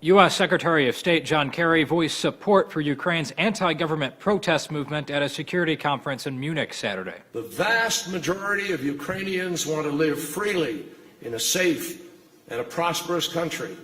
U.S. Secretary of State John Kerry voiced support for Ukraine's anti-government protest movement at a security conference in Munich Saturday. The vast majority of Ukrainians want to live freely in a safe and a prosperous country,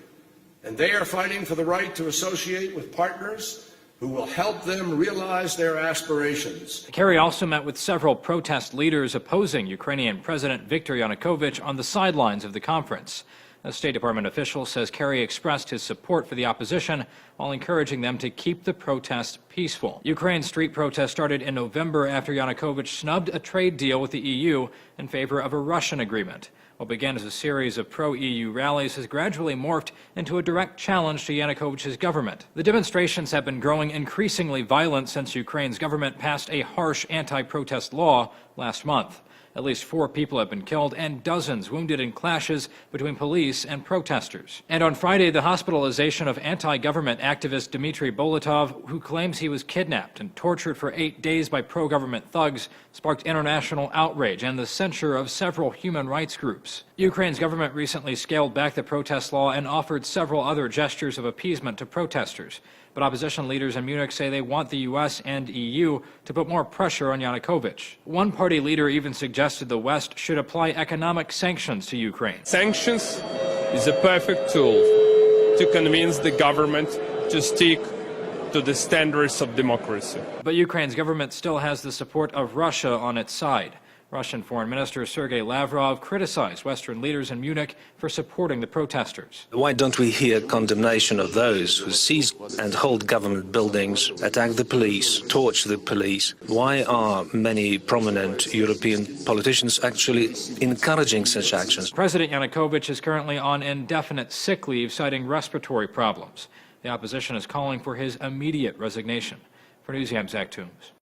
and they are fighting for the right to associate with partners who will help them realize their aspirations. Kerry also met with several protest leaders opposing Ukrainian President Viktor Yanukovych on the sidelines of the conference. A State Department official says Kerry expressed his support for the opposition while encouraging them to keep the protests peaceful. Ukraine's street protest started in November after Yanukovych snubbed a trade deal with the EU in favor of a Russian agreement. What began as a series of pro-EU rallies has gradually morphed into a direct challenge to Yanukovych's government. The demonstrations have been growing increasingly violent since Ukraine's government passed a harsh anti-protest law last month. At least 4 people have been killed and dozens wounded in clashes between police and protesters. And on Friday, the hospitalization of anti-government activist Dmitry Bolatov, who claims he was kidnapped and tortured for 8 days by pro-government thugs, sparked international outrage and the censure of several human rights groups. Ukraine's government recently scaled back the protest law and offered several other gestures of appeasement to protesters. But opposition leaders in Munich say they want the U.S. and EU to put more pressure on Yanukovych. One party leader even suggested the West should apply economic sanctions to Ukraine. Sanctions is a perfect tool to convince the government to stick to the standards of democracy. But Ukraine's government still has the support of Russia on its side. Russian Foreign Minister Sergei Lavrov criticized Western leaders in Munich for supporting the protesters. Why don't we hear condemnation of those who seize and hold government buildings, attack the police, torch the police? Why are many prominent European politicians actually encouraging such actions? President Yanukovych is currently on indefinite sick leave, citing respiratory problems. The opposition is calling for his immediate resignation. For News, I'm Zach Toombs.